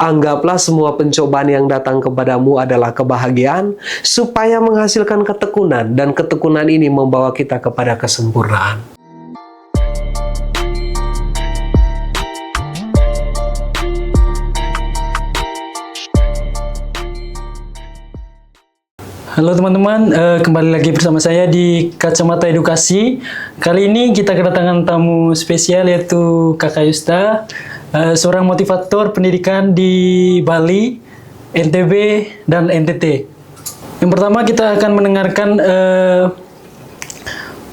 Anggaplah semua pencobaan yang datang kepadamu adalah kebahagiaan, supaya menghasilkan ketekunan, dan ketekunan ini membawa kita kepada kesempurnaan. Halo teman-teman, kembali lagi bersama saya di Kacamata Edukasi. Kali ini kita kedatangan tamu spesial, yaitu Kakak Yusta, seorang motivator pendidikan di Bali, NTB, dan NTT. Yang pertama kita akan mendengarkan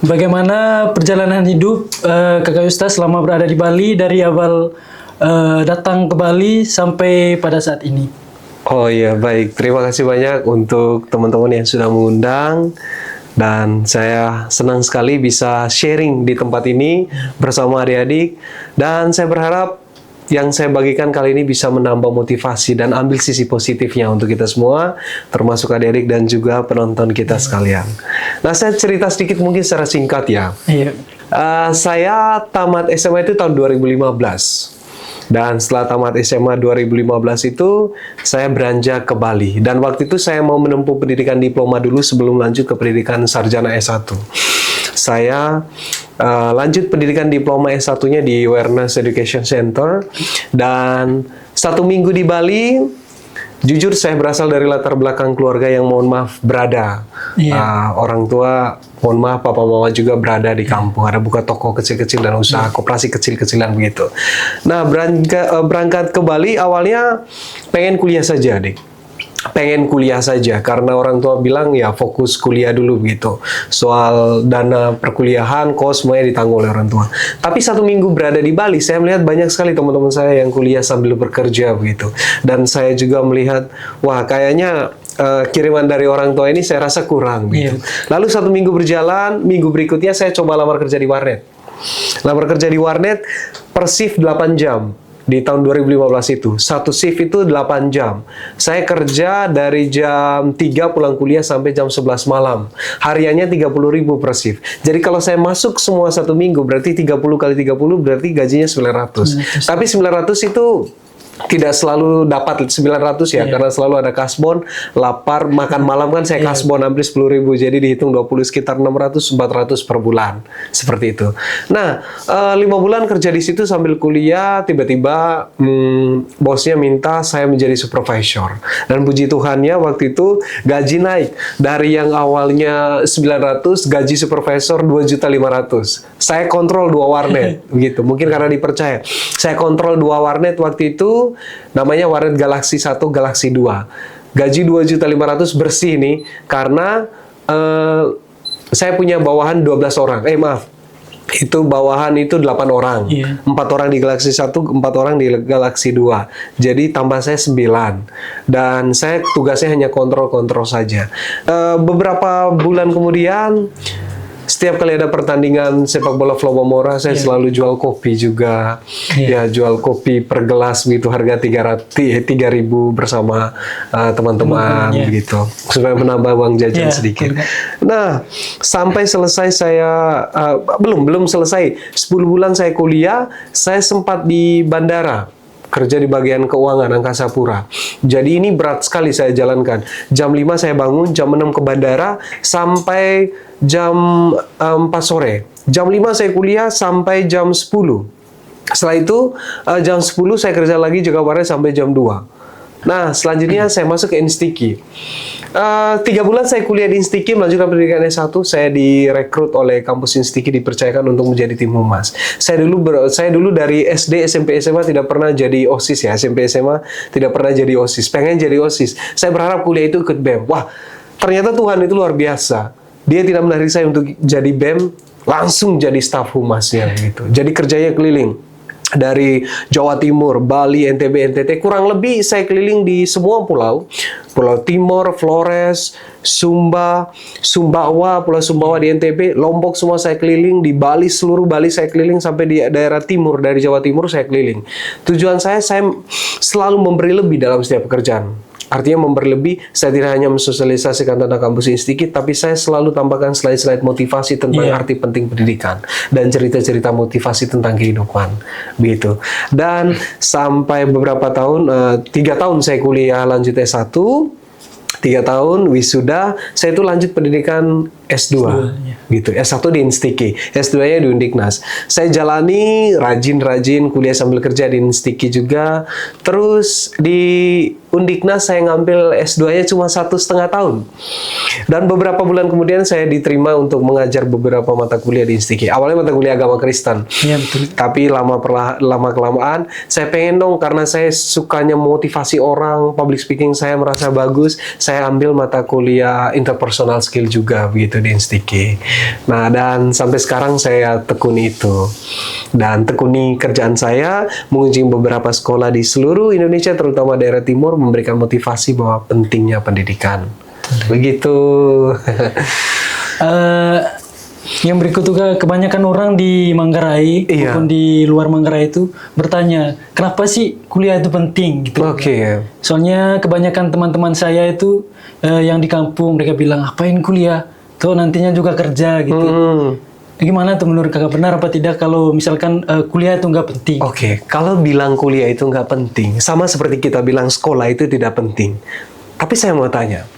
bagaimana perjalanan hidup Kakak Yusta selama berada di Bali, dari awal datang ke Bali sampai pada saat ini. Oh iya, baik. Terima kasih banyak untuk teman-teman yang sudah mengundang. Dan saya senang sekali bisa sharing di tempat ini bersama adik-adik. Dan saya berharap yang saya bagikan kali ini bisa menambah motivasi dan ambil sisi positifnya untuk kita semua, termasuk adik-adik dan juga penonton kita sekalian. Nah, saya cerita sedikit mungkin secara singkat ya. Iya. Saya tamat SMA itu tahun 2015. Dan setelah tamat SMA 2015 itu, saya beranjak ke Bali. Dan waktu itu saya mau menempuh pendidikan diploma dulu sebelum lanjut ke pendidikan sarjana S1. Saya lanjut pendidikan diploma S1-nya di Awareness Education Center. Dan 1 minggu di Bali, jujur saya berasal dari latar belakang keluarga yang mohon maaf berada. Orang tua, mohon maaf, papa mama juga berada di kampung. Ada buka toko kecil-kecil dan usaha koperasi kecil-kecilan begitu. Nah, berangkat ke Bali awalnya pengen kuliah saja, adik. Pengen kuliah saja karena orang tua bilang ya fokus kuliah dulu begitu. Soal dana perkuliahan, kos semuanya ditanggung oleh orang tua. Tapi 1 minggu berada di Bali, saya melihat banyak sekali teman-teman saya yang kuliah sambil bekerja begitu. Dan saya juga melihat, wah kayaknya kiriman dari orang tua ini saya rasa kurang gitu. Lalu 1 minggu berjalan, minggu berikutnya saya coba lamar kerja di warnet. Lamar kerja di warnet per shift 8 jam. Di tahun 2015 itu, satu shift itu 8 jam. Saya kerja dari jam 3 pulang kuliah sampai jam 11 malam. Hariannya 30.000 per shift. Jadi kalau saya masuk semua 1 minggu, berarti 30 kali 30, berarti gajinya 900. Tapi 900 itu tidak selalu dapat 900 ya, karena selalu ada kasbon, lapar, makan malam kan saya kasbon hampir 10.000, jadi dihitung 20 sekitar 600-400 per bulan, seperti itu. Nah, 5 bulan kerja di situ sambil kuliah, tiba-tiba bosnya minta saya menjadi supervisor. Dan puji Tuhannya waktu itu gaji naik, dari yang awalnya 900, gaji supervisor 2.500.000. Saya kontrol 2 warnet, begitu. Mungkin karena dipercaya. Saya kontrol 2 warnet waktu itu, namanya warnet Galaxy 1, Galaxy 2. Gaji 2.500.000 bersih nih, karena saya punya bawahan 12 orang. Itu bawahan itu 8 orang. 4 orang di Galaxy 1, 4 orang di Galaxy 2. Jadi tambah saya 9. Dan saya tugasnya hanya kontrol-kontrol saja. Beberapa bulan kemudian, setiap kali ada pertandingan sepak bola Flowomora, saya selalu jual kopi juga. Ya, jual kopi per gelas gitu, harga 3.000 bersama teman-teman gitu. Supaya menambah uang jajan sedikit. Nah, sampai selesai saya belum selesai. 10 bulan saya kuliah, saya sempat di bandara. Kerja di bagian keuangan Angkasa Pura. Jadi ini berat sekali saya jalankan. Jam 5 saya bangun, jam 6 ke bandara, sampai jam 4 sore. Jam 5 saya kuliah sampai jam 10. Setelah itu, jam 10 saya kerja lagi jaga warnet sampai jam 2. Nah, selanjutnya saya masuk ke Instiki. 3 bulan saya kuliah di Instiki, melanjutkan pendidikan S1, saya direkrut oleh kampus Instiki, dipercayakan untuk menjadi tim humas. Saya dulu dari SD, SMP, SMA tidak pernah jadi OSIS ya. SMP, SMA tidak pernah jadi OSIS. Pengen jadi OSIS. Saya berharap kuliah itu ikut BEM. Wah, ternyata Tuhan itu luar biasa. Dia tidak menarik saya untuk jadi BEM, langsung jadi staf humasnya gitu. Jadi kerjanya keliling. Dari Jawa Timur, Bali, NTB, NTT, kurang lebih saya keliling di semua pulau. Pulau Timor, Flores, Sumba, Sumbawa, Pulau Sumbawa di NTB, Lombok semua saya keliling, di Bali, seluruh Bali saya keliling, sampai di daerah timur, dari Jawa Timur saya keliling. Tujuan saya selalu memberi lebih dalam setiap pekerjaan. Artinya memperlebih, saya tidak hanya mensosialisasikan tentang kampus Instiki, tapi saya selalu tambahkan slide-slide motivasi tentang arti penting pendidikan dan cerita-cerita motivasi tentang kehidupan, begitu. Dan sampai beberapa tahun, 3 tahun saya kuliah lanjut S1, 3 tahun wisuda, saya itu lanjut pendidikan S2, gitu. S1 di Instiki, S2-nya di Undiknas. Saya jalani rajin-rajin kuliah sambil kerja di Instiki juga. Terus di Undiknas saya ngambil S2-nya cuma 1,5 tahun. Dan beberapa bulan kemudian saya diterima untuk mengajar beberapa mata kuliah di Instiki. Awalnya mata kuliah agama Kristen. Iya, betul. Tapi lama-kelamaan saya pengen dong, karena saya sukanya motivasi orang, public speaking saya merasa bagus, saya ambil mata kuliah interpersonal skill juga begitu di Instiki. Nah, dan sampai sekarang saya tekuni itu. Dan tekuni kerjaan saya mengunjungi beberapa sekolah di seluruh Indonesia, terutama daerah timur, memberikan motivasi bahwa pentingnya pendidikan. Begitu. Yang berikut juga, kebanyakan orang di Manggarai maupun di luar Manggarai itu bertanya, kenapa sih kuliah itu penting gitu. Oke. Soalnya kebanyakan teman-teman saya itu yang di kampung, mereka bilang, apain kuliah? Tuh nantinya juga kerja gitu. Gimana tuh menurut kakak, benar apa tidak kalau misalkan kuliah itu nggak penting? Oke, kalau bilang kuliah itu nggak penting, sama seperti kita bilang sekolah itu tidak penting. Tapi saya mau tanya,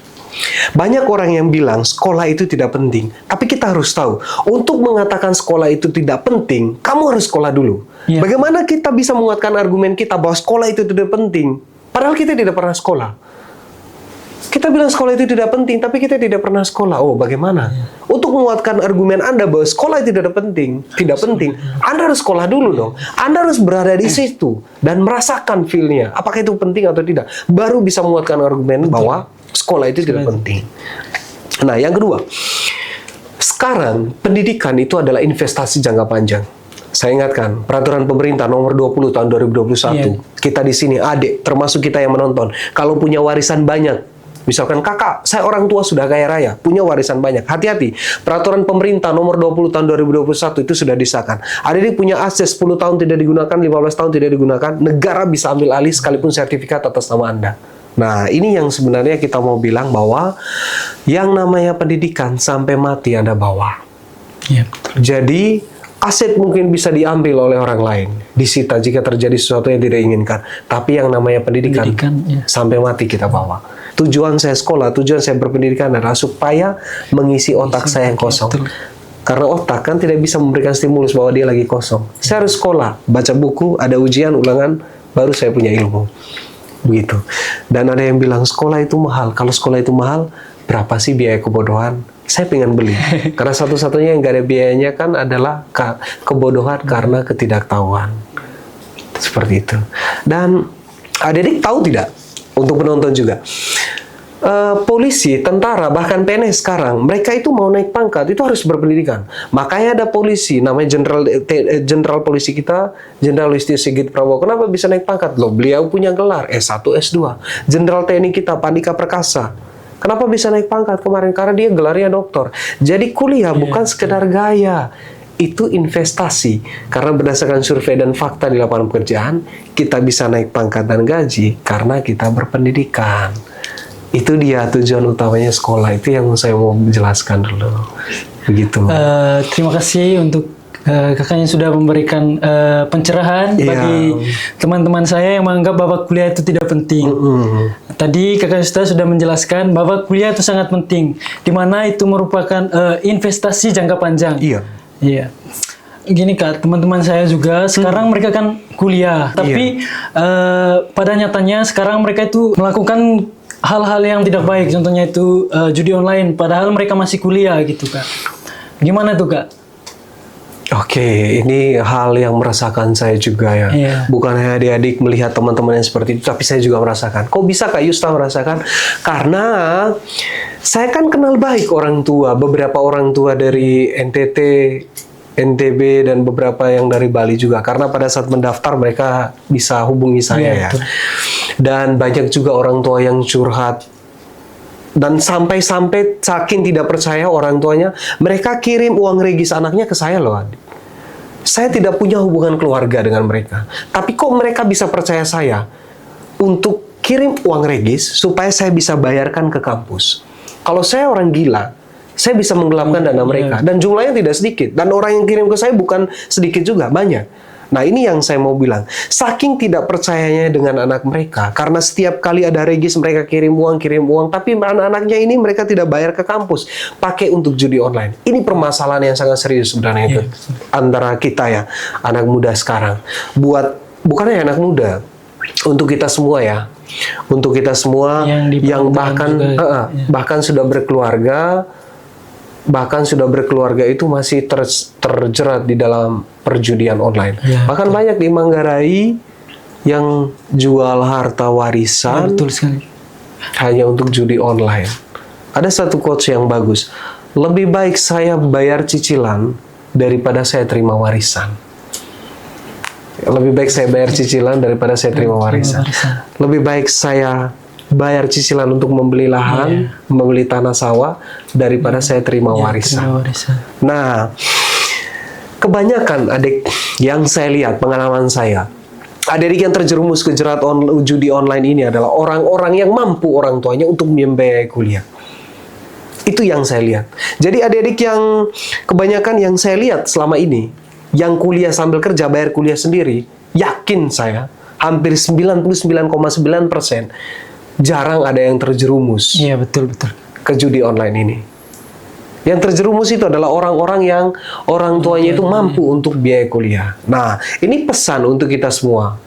banyak orang yang bilang sekolah itu tidak penting, tapi kita harus tahu, untuk mengatakan sekolah itu tidak penting, kamu harus sekolah dulu. Iya. Bagaimana kita bisa menguatkan argumen kita bahwa sekolah itu tidak penting, padahal kita tidak pernah sekolah? Kita bilang sekolah itu tidak penting, tapi kita tidak pernah sekolah. Oh, bagaimana? Untuk menguatkan argumen Anda bahwa sekolah itu tidak penting, Anda harus sekolah dulu dong. Anda harus berada di situ dan merasakan feel-nya. Apakah itu penting atau tidak? Baru bisa menguatkan argumen bahwa sekolah itu tidak penting. Nah, yang kedua, sekarang pendidikan itu adalah investasi jangka panjang. Saya ingatkan, peraturan pemerintah nomor 20 tahun 2021. Kita di sini, adik, termasuk kita yang menonton, kalau punya warisan banyak, misalkan kakak, saya orang tua sudah kaya raya, punya warisan banyak. Hati-hati, peraturan pemerintah nomor 20 tahun 2021 itu sudah disahkan. Adik punya aset 10 tahun tidak digunakan, 15 tahun tidak digunakan, negara bisa ambil alih sekalipun sertifikat atas nama Anda. Nah, ini yang sebenarnya kita mau bilang bahwa yang namanya pendidikan sampai mati Anda bawa. Iya. Jadi, aset mungkin bisa diambil oleh orang lain, disita jika terjadi sesuatu yang tidak diinginkan. Tapi yang namanya pendidikan sampai mati kita bawa. Tujuan saya sekolah, tujuan saya berpendidikan adalah supaya mengisi otak saya yang kosong. Karena otak kan tidak bisa memberikan stimulus bahwa dia lagi kosong. Saya harus sekolah, baca buku, ada ujian, ulangan, baru saya punya ilmu. Begitu. Dan ada yang bilang sekolah itu mahal. Kalau sekolah itu mahal, berapa sih biaya kebodohan? Saya pengen beli. Karena satu-satunya yang gak ada biayanya kan adalah kebodohan karena ketidaktahuan. Seperti itu. Dan adik-adik tahu tidak? Untuk penonton juga. Polisi, tentara, bahkan PNS sekarang, mereka itu mau naik pangkat, itu harus berpendidikan. Makanya ada polisi, namanya Jenderal Polisi kita, Jenderal Listio Sigit Prabowo. Kenapa bisa naik pangkat? Loh, beliau punya gelar S1, S2. Jenderal TNI kita, Pandika Perkasa. Kenapa bisa naik pangkat kemarin? Karena dia gelarnya doktor. Jadi kuliah bukan sekedar gaya. Itu investasi. Karena berdasarkan survei dan fakta di lapangan pekerjaan, kita bisa naik pangkat dan gaji karena kita berpendidikan. Itu dia tujuan utamanya sekolah. Itu yang saya mau jelaskan dulu. Begitu. Terima kasih untuk kakaknya sudah memberikan pencerahan bagi teman-teman saya yang menganggap bahwa kuliah itu tidak penting. Tadi kakak Yusta sudah menjelaskan bahwa kuliah itu sangat penting, di mana itu merupakan investasi jangka panjang. Iya. Gini Kak, teman-teman saya juga sekarang mereka kan kuliah, tapi pada nyatanya sekarang mereka itu melakukan hal-hal yang tidak baik, contohnya itu judi online, padahal mereka masih kuliah gitu Kak. Gimana tuh Kak? Oke, ini hal yang merasakan saya juga ya. Bukan hanya adik-adik melihat teman-teman yang seperti itu, tapi saya juga merasakan. Kok bisa Kak Yusta merasakan? Karena saya kan kenal baik orang tua, beberapa orang tua dari NTT, NTB, dan beberapa yang dari Bali juga. Karena pada saat mendaftar mereka bisa hubungi saya ya. Dan banyak juga orang tua yang curhat. Dan sampai-sampai saking tidak percaya orang tuanya, mereka kirim uang regis anaknya ke saya loh. Saya tidak punya hubungan keluarga dengan mereka. Tapi kok mereka bisa percaya saya untuk kirim uang regis supaya saya bisa bayarkan ke kampus. Kalau saya orang gila, saya bisa menggelapkan dana mereka. Dan jumlahnya tidak sedikit. Dan orang yang kirim ke saya bukan sedikit juga, banyak. Nah, ini yang saya mau bilang. Saking tidak percayanya dengan anak mereka, karena setiap kali ada regis mereka kirim uang, tapi anak-anaknya ini mereka tidak bayar ke kampus, pakai untuk judi online. Ini permasalahan yang sangat serius sebenarnya itu antara kita ya, anak muda sekarang. Bukannya anak muda, untuk kita semua ya. Untuk kita semua yang bahkan sudah berkeluarga, itu masih terjerat di dalam perjudian online. Bahkan banyak di Manggarai yang jual harta warisan hanya untuk judi online. Ada satu quotes yang bagus. Lebih baik saya bayar cicilan daripada saya terima warisan. Lebih baik saya bayar cicilan daripada saya terima warisan. Lebih baik saya bayar cicilan untuk membeli lahan, membeli tanah sawah, daripada saya terima warisan. Nah, kebanyakan adik yang saya lihat, pengalaman saya, adik yang terjerumus ke jerat judi online ini adalah orang-orang yang mampu orang tuanya untuk membiayai kuliah. Itu yang saya lihat. Jadi adik-adik yang kebanyakan yang saya lihat selama ini, yang kuliah sambil kerja, bayar kuliah sendiri, yakin saya, hampir 99,9% jarang ada yang terjerumus ke judi online ini. Yang terjerumus itu adalah orang-orang yang orang tuanya itu mampu untuk biaya kuliah. Nah, ini pesan untuk kita semua.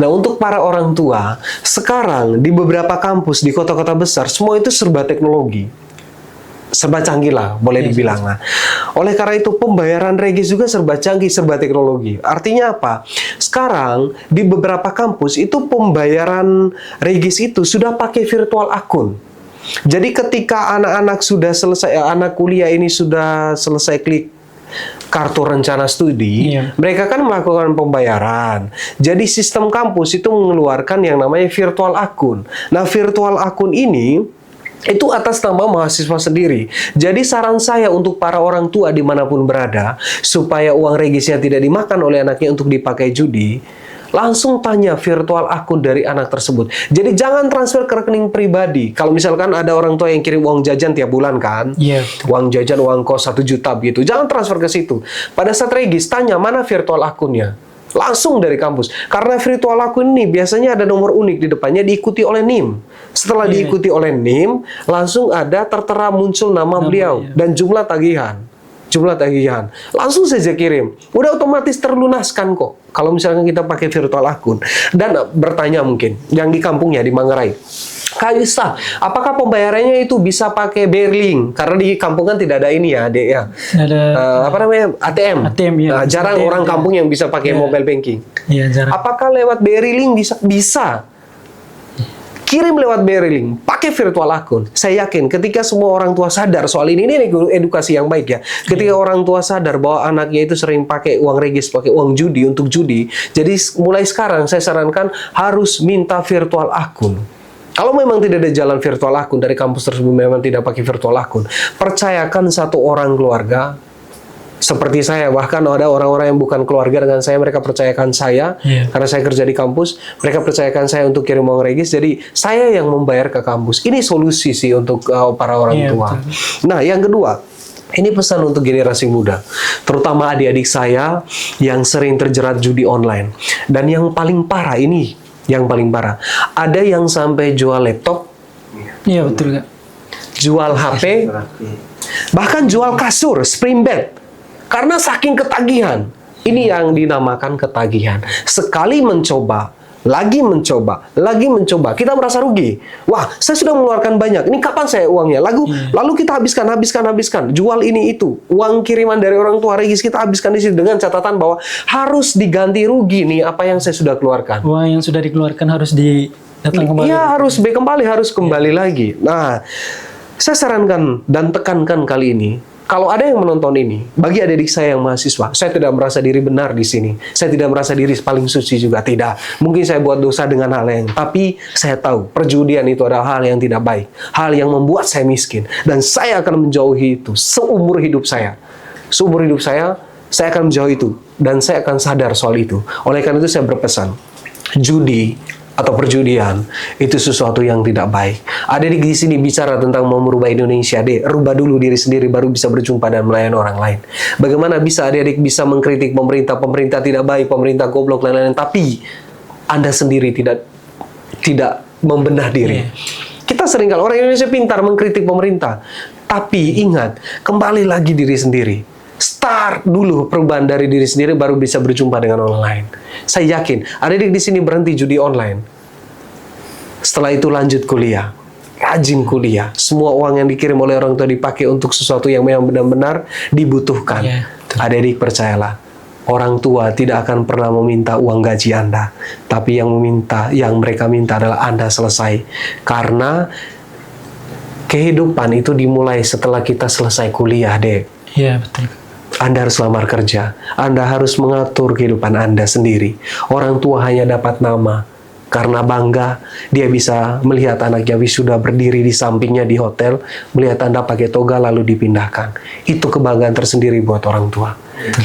Nah, untuk para orang tua, sekarang di beberapa kampus di kota-kota besar, semua itu serba teknologi. Serba canggih lah, boleh dibilang lah. Oleh karena itu, pembayaran regis juga serba canggih, serba teknologi. Artinya apa? Sekarang, di beberapa kampus, itu pembayaran regis itu sudah pakai virtual akun. Jadi ketika anak-anak sudah selesai, anak kuliah ini sudah selesai klik kartu rencana studi, mereka kan melakukan pembayaran. Jadi sistem kampus itu mengeluarkan yang namanya virtual akun. Nah, virtual akun ini itu atas nama mahasiswa sendiri. Jadi saran saya untuk para orang tua dimanapun berada, supaya uang regisnya tidak dimakan oleh anaknya untuk dipakai judi, langsung tanya virtual akun dari anak tersebut. Jadi jangan transfer ke rekening pribadi. Kalau misalkan ada orang tua yang kirim uang jajan tiap bulan kan, uang jajan, uang kos 1 juta gitu, jangan transfer ke situ. Pada saat regis, tanya mana virtual akunnya. Langsung dari kampus. Karena virtual akun ini biasanya ada nomor unik di depannya, diikuti oleh NIM. Setelah diikuti oleh NIM, langsung ada tertera muncul nama beliau dan jumlah tagihan. Langsung saja kirim. Udah otomatis terlunaskan kok. Kalau misalkan kita pakai virtual akun. Dan bertanya mungkin, yang di kampungnya, di Manggarai, Kak Yusta, apakah pembayarannya itu bisa pakai Berling? Karena di kampung kan tidak ada ini ya, Dek ya. Ada apa namanya? ATM. Nah, jarang orang kampung yang bisa pakai mobile banking. Jarang. Apakah lewat Berling bisa? Bisa. Kirim lewat Berling, pakai virtual akun. Saya yakin ketika semua orang tua sadar soal ini edukasi yang baik ya. Ketika orang tua sadar bahwa anaknya itu sering pakai uang regis, pakai uang judi untuk judi. Jadi mulai sekarang saya sarankan harus minta virtual akun. Kalau memang tidak ada jalan virtual akun dari kampus tersebut, memang tidak pakai virtual akun, percayakan satu orang keluarga seperti saya, bahkan ada orang-orang yang bukan keluarga dengan saya, mereka percayakan saya karena saya kerja di kampus, mereka percayakan saya untuk kirim uang regis, jadi saya yang membayar ke kampus. Ini solusi sih untuk para orang tua. Nah, yang kedua, ini pesan untuk generasi muda, terutama adik-adik saya yang sering terjerat judi online. Dan yang paling parah ini, ada yang sampai jual laptop, jual HP, bahkan jual kasur, spring bed. Karena saking ketagihan. Ini yang dinamakan ketagihan. Sekali mencoba, lagi mencoba, kita merasa rugi. Wah, saya sudah mengeluarkan banyak. Ini kapan saya uangnya? Lalu kita habiskan. Jual ini itu. Uang kiriman dari orang tua regis kita habiskan di situ dengan catatan bahwa harus diganti rugi nih apa yang saya sudah keluarkan. Uang yang sudah dikeluarkan harus datang kembali. Iya, harus kembali lagi. Nah, saya sarankan dan tekankan kali ini, kalau ada yang menonton ini, bagi adik-adik saya yang mahasiswa, saya tidak merasa diri benar di sini. Saya tidak merasa diri paling suci juga, tidak. Mungkin saya buat dosa dengan hal lain, tapi saya tahu perjudian itu adalah hal yang tidak baik, hal yang membuat saya miskin, dan saya akan menjauhi itu seumur hidup saya. Seumur hidup saya akan menjauhi itu, dan saya akan sadar soal itu. Oleh karena itu saya berpesan, judi atau perjudian itu sesuatu yang tidak baik. Adik di sini bicara tentang mau merubah Indonesia, deh, rubah dulu diri sendiri baru bisa berjumpa dan melayani orang lain. Bagaimana bisa adik-adik bisa mengkritik pemerintah tidak baik, pemerintah goblok dan lain-lain, tapi Anda sendiri tidak membenah diri. Kita sering kalau orang Indonesia pintar mengkritik pemerintah, tapi ingat, kembali lagi diri sendiri. Start dulu perubahan dari diri sendiri baru bisa berjumpa dengan orang lain. Saya yakin, adik-adik di sini berhenti judi online. Setelah itu lanjut kuliah. Rajin kuliah. Semua uang yang dikirim oleh orang tua dipakai untuk sesuatu yang memang benar-benar dibutuhkan. Adik-adik percayalah, orang tua tidak akan pernah meminta uang gaji Anda, tapi yang mereka minta adalah Anda selesai. Karena kehidupan itu dimulai setelah kita selesai kuliah, Dek. Iya, betul. Anda harus lamar kerja. Anda harus mengatur kehidupan Anda sendiri. Orang tua hanya dapat nama. Karena bangga, dia bisa melihat anaknya wisuda berdiri di sampingnya di hotel, melihat Anda pakai toga lalu dipindahkan. Itu kebanggaan tersendiri buat orang tua.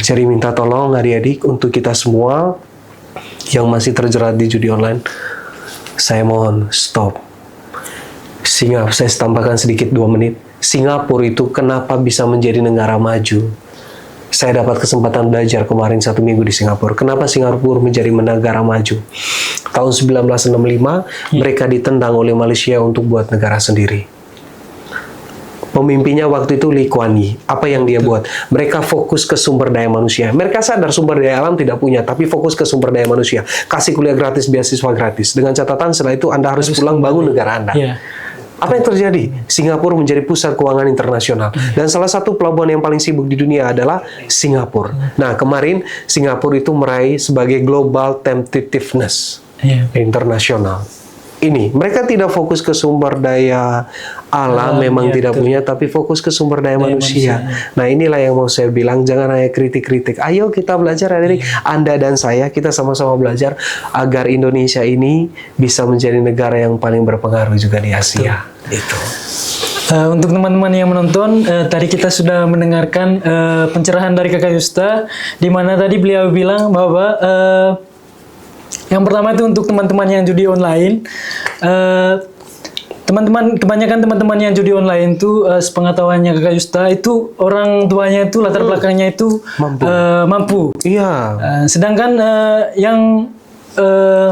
Jadi minta tolong adik-adik untuk kita semua yang masih terjerat di judi online, saya mohon stop. Saya tambahkan sedikit 2 menit. Singapura itu kenapa bisa menjadi negara maju? Saya dapat kesempatan belajar kemarin 1 minggu di Singapura. Kenapa Singapura menjadi negara maju? Tahun 1965, mereka ditendang oleh Malaysia untuk buat negara sendiri. Pemimpinnya waktu itu Lee Kuan Yew. Apa yang dia buat? Mereka fokus ke sumber daya manusia. Mereka sadar sumber daya alam tidak punya, tapi fokus ke sumber daya manusia. Kasih kuliah gratis, beasiswa gratis. Dengan catatan setelah itu Anda harus pulang bangun negara Anda. Apa yang terjadi? Singapura menjadi pusat keuangan internasional. Dan salah satu pelabuhan yang paling sibuk di dunia adalah Singapura. Nah, kemarin Singapura itu meraih sebagai Global Competitiveness internasional. Ini, mereka tidak fokus ke sumber daya alam, memang tidak punya, tapi fokus ke sumber daya manusia. Nah, inilah yang mau saya bilang, jangan hanya kritik-kritik. Ayo kita belajar, adik-adik. Anda dan saya, kita sama-sama belajar agar Indonesia ini bisa menjadi negara yang paling berpengaruh juga di Asia. Itu. Untuk teman-teman yang menonton, tadi kita sudah mendengarkan pencerahan dari Kakak Yusta, di mana tadi beliau bilang bahwa yang pertama itu untuk teman-teman yang judi online, kebanyakan teman-teman yang judi online itu sepengetahuannya Kakak Yusta itu orang tuanya itu latar belakangnya itu mampu. Iya. Sedangkan yang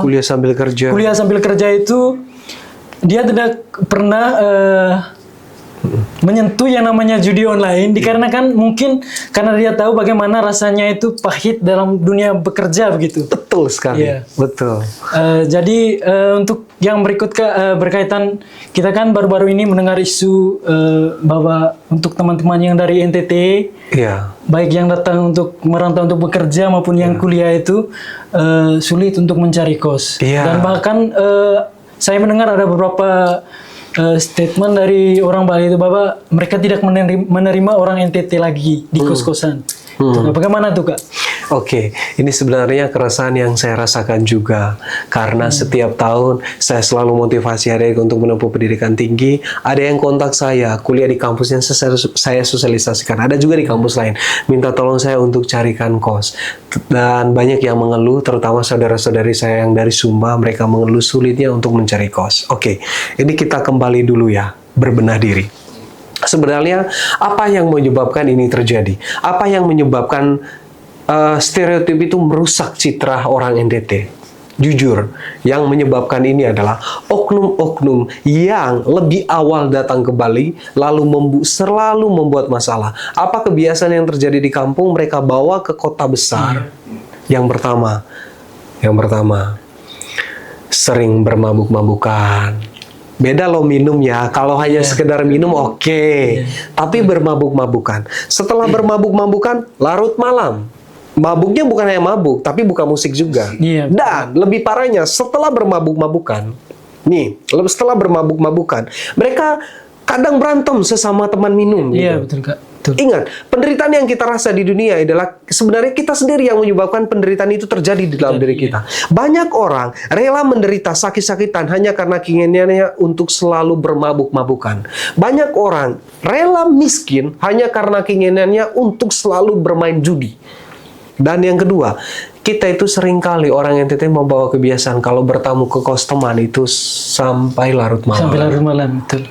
kuliah sambil kerja itu dia tidak pernah menyentuh yang namanya judi online, dikarenakan mungkin karena dia tahu bagaimana rasanya itu pahit dalam dunia bekerja begitu. Betul sekali. Betul. Jadi untuk yang berkaitan, kita kan baru-baru ini mendengar isu bahwa untuk teman-teman yang dari NTT, baik yang datang untuk merantau untuk bekerja maupun yang kuliah itu sulit untuk mencari kos. Dan bahkan saya mendengar ada beberapa statement dari orang Bali itu bahwa mereka tidak menerima orang NTT lagi di kos-kosan. Nah, bagaimana tuh, Kak? Oke, ini sebenarnya keresahan yang saya rasakan juga. Karena setiap tahun saya selalu motivasi adik untuk menempuh pendidikan tinggi. Ada yang kontak saya, kuliah di kampus yang saya sosialisasikan. Ada juga di kampus lain. Minta tolong saya untuk carikan kos. Dan banyak yang mengeluh, terutama saudara-saudari saya yang dari Sumba, mereka mengeluh sulitnya untuk mencari kos. Oke, ini kita kembali dulu ya, berbenah diri. Sebenarnya apa yang menyebabkan ini terjadi? Apa yang menyebabkan stereotip itu merusak citra orang NTT? Jujur, yang menyebabkan ini adalah oknum-oknum yang lebih awal datang ke Bali lalu selalu membuat masalah. Apa kebiasaan yang terjadi di kampung mereka bawa ke kota besar? Yang pertama, sering bermabuk-mabukan. Beda lo minum ya, kalau hanya sekedar minum oke. Tapi bermabuk-mabukan. Setelah bermabuk-mabukan, larut malam. Mabuknya bukan hanya mabuk, tapi buka musik juga. Dan lebih parahnya, setelah bermabuk-mabukan, mereka kadang berantem sesama teman minum. Iya, betul, Kak. Betul. Ingat, penderitaan yang kita rasa di dunia adalah sebenarnya kita sendiri yang menyebabkan penderitaan itu terjadi di dalam diri kita. Banyak orang rela menderita sakit-sakitan hanya karena keinginannya untuk selalu bermabuk-mabukan. Banyak orang rela miskin hanya karena keinginannya untuk selalu bermain judi. Dan yang kedua, kita itu seringkali orang NTT membawa kebiasaan kalau bertamu ke kos teman itu sampai larut malam. Sampai larut malam, betul.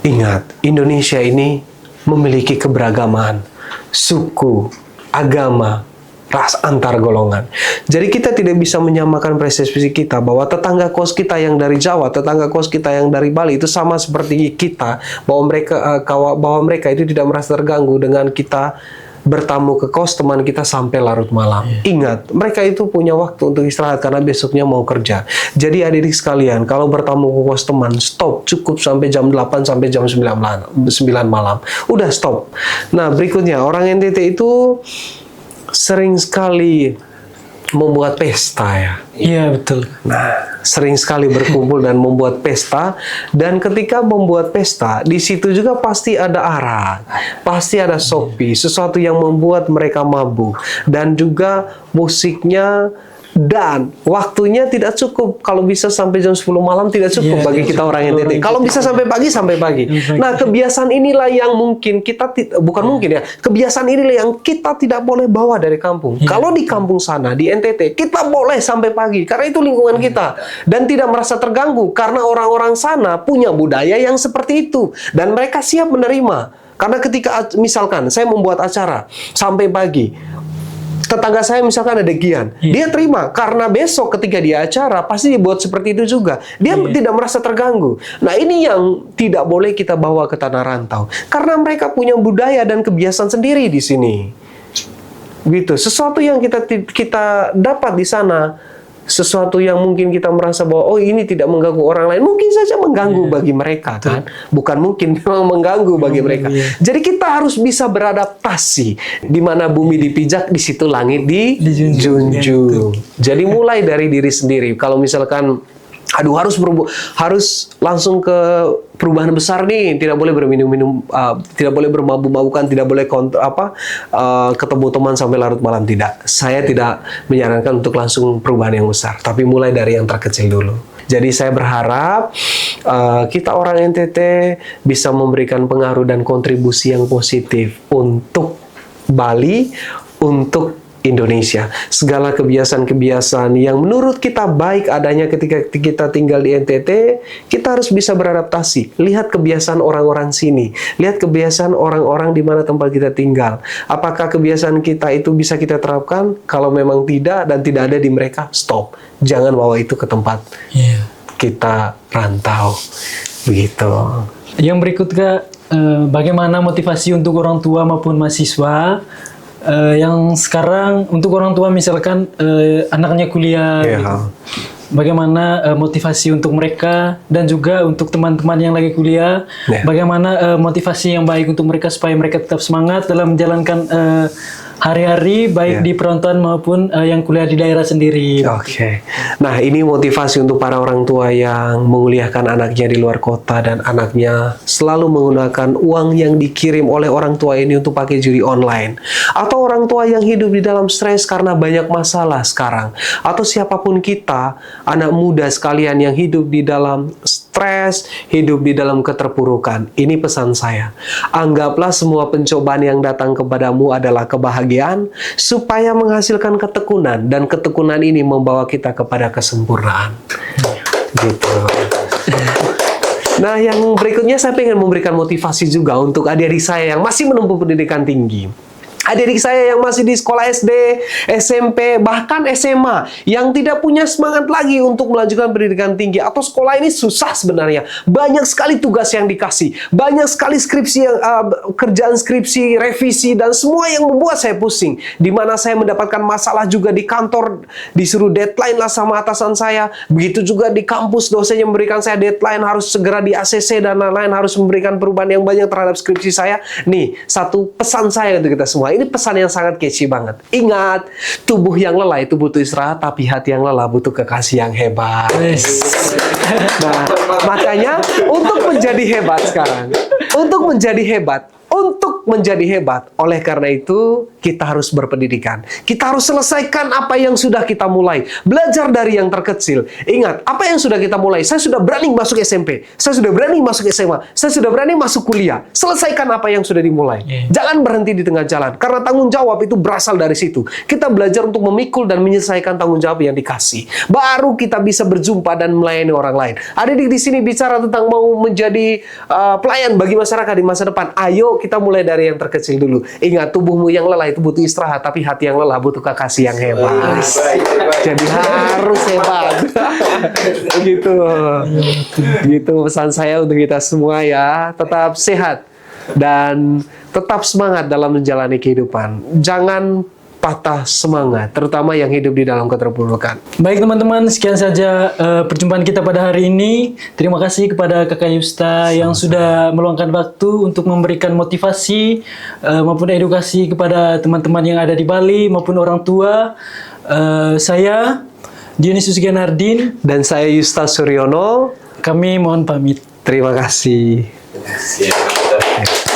Ingat, Indonesia ini memiliki keberagaman, suku, agama, ras antar golongan. Jadi kita tidak bisa menyamakan persepsi kita bahwa tetangga kos kita yang dari Jawa, tetangga kos kita yang dari Bali itu sama seperti kita, bahwa mereka itu tidak merasa terganggu dengan kita bertamu ke kos teman kita sampai larut malam. Ingat, mereka itu punya waktu untuk istirahat karena besoknya mau kerja. Jadi adik-adik sekalian, kalau bertamu ke kos teman, stop, cukup sampai jam 8 sampai jam 9 malam. Udah stop. Nah, berikutnya orang NTT itu sering sekali membuat pesta ya. Iya, betul. Nah, sering sekali berkumpul dan membuat pesta. Dan ketika membuat pesta, di situ juga pasti ada arak, pasti ada sopi, sesuatu yang membuat mereka mabuk. Dan juga musiknya dan waktunya tidak cukup. Kalau bisa sampai jam 10 malam tidak cukup bagi kita orang NTT. Kalau bisa sampai pagi, sampai pagi. Nah, kebiasaan inilah yang mungkin kita bukan mungkin ya. Kebiasaan inilah yang kita tidak boleh bawa dari kampung. Kalau di kampung sana, di NTT, kita boleh sampai pagi karena itu lingkungan kita dan tidak merasa terganggu karena orang-orang sana punya budaya yang seperti itu dan mereka siap menerima. Karena ketika misalkan saya membuat acara sampai pagi, tetangga saya misalkan ada Gian, dia terima karena besok ketika dia acara pasti dibuat seperti itu juga. Dia tidak merasa terganggu. Nah, ini yang tidak boleh kita bawa ke tanah rantau karena mereka punya budaya dan kebiasaan sendiri di sini. Gitu. Sesuatu yang kita dapat di sana, sesuatu yang mungkin kita merasa bahwa oh ini tidak mengganggu orang lain, mungkin saja mengganggu bagi mereka kan, bukan mungkin memang mengganggu bagi mereka. Jadi kita harus bisa beradaptasi. Di mana bumi dipijak, di situ langit dijunjung. Jadi mulai dari diri sendiri. Kalau misalkan aduh harus langsung ke perubahan besar nih, tidak boleh berminum-minum, tidak boleh bermabuk-mabukan, tidak boleh ketemu teman sampai larut malam, tidak. Saya tidak menyarankan untuk langsung perubahan yang besar, tapi mulai dari yang terkecil dulu. Jadi saya berharap kita orang NTT bisa memberikan pengaruh dan kontribusi yang positif untuk Bali, untuk Indonesia. Segala kebiasaan-kebiasaan yang menurut kita baik adanya ketika kita tinggal di NTT, kita harus bisa beradaptasi. Lihat kebiasaan orang-orang sini. Lihat kebiasaan orang-orang di mana tempat kita tinggal. Apakah kebiasaan kita itu bisa kita terapkan? Kalau memang tidak dan tidak ada di mereka, stop. Jangan bawa itu ke tempat kita rantau. Begitu. Yang berikutnya, bagaimana motivasi untuk orang tua maupun mahasiswa yang sekarang untuk orang tua misalkan anaknya kuliah, bagaimana motivasi untuk mereka dan juga untuk teman-teman yang lagi kuliah, bagaimana motivasi yang baik untuk mereka supaya mereka tetap semangat dalam menjalankan hari-hari baik di perantauan maupun yang kuliah di daerah sendiri. Oke. Nah, ini motivasi untuk para orang tua yang menguliahkan anaknya di luar kota dan anaknya selalu menggunakan uang yang dikirim oleh orang tua ini untuk pakai judi online. Atau orang tua yang hidup di dalam stres karena banyak masalah sekarang. Atau siapapun kita, anak muda sekalian yang hidup di dalam stres, hidup di dalam keterpurukan. Ini pesan saya. Anggaplah semua pencobaan yang datang kepadamu adalah kebahagiaan supaya menghasilkan ketekunan dan ketekunan ini membawa kita kepada kesempurnaan. Gitu. Nah, yang berikutnya saya ingin memberikan motivasi juga untuk adik-adik saya yang masih menempuh pendidikan tinggi. Adik-adik saya yang masih di sekolah SD, SMP, bahkan SMA, yang tidak punya semangat lagi untuk melanjutkan pendidikan tinggi atau sekolah ini susah sebenarnya. Banyak sekali tugas yang dikasih, banyak sekali skripsi yang kerjaan skripsi, revisi dan semua yang membuat saya pusing. Di mana saya mendapatkan masalah juga di kantor, disuruh deadline lah sama atasan saya. Begitu juga di kampus dosen yang memberikan saya deadline harus segera di ACC dan lain-lain, harus memberikan perubahan yang banyak terhadap skripsi saya. Nih, satu pesan saya untuk kita semua. Ini pesan yang sangat catchy banget. Ingat, tubuh yang lelah itu butuh istirahat, tapi hati yang lelah butuh kekasih yang hebat. Nah, makanya untuk menjadi hebat sekarang, untuk menjadi hebat, oleh karena itu kita harus berpendidikan. Kita harus selesaikan apa yang sudah kita mulai. Belajar dari yang terkecil. Ingat, apa yang sudah kita mulai. Saya sudah berani masuk SMP. Saya sudah berani masuk SMA. Saya sudah berani masuk kuliah. Selesaikan apa yang sudah dimulai. Jangan berhenti di tengah jalan. Karena tanggung jawab itu berasal dari situ. Kita belajar untuk memikul dan menyelesaikan tanggung jawab yang dikasih. Baru kita bisa berjumpa dan melayani orang lain. Adik-adik di sini bicara tentang mau menjadi pelayan bagi masyarakat di masa depan. Ayo kita mulai dari yang terkecil dulu. Ingat, tubuhmu yang lelah itu butuh istirahat, tapi hati yang lelah butuh kekasih yang hebat. Jadi harus hebat. Gitu. Gitu pesan saya untuk kita semua ya. Tetap sehat dan tetap semangat dalam menjalani kehidupan. Jangan patah semangat, terutama yang hidup di dalam keterpurukan. Baik teman-teman, sekian saja perjumpaan kita pada hari ini. Terima kasih kepada Kakak Yusta yang sudah meluangkan waktu untuk memberikan motivasi maupun edukasi kepada teman-teman yang ada di Bali maupun orang tua. Saya Dionysius Genardin Dan saya Yusta Suryono. Kami mohon pamit. Terima kasih. Siap.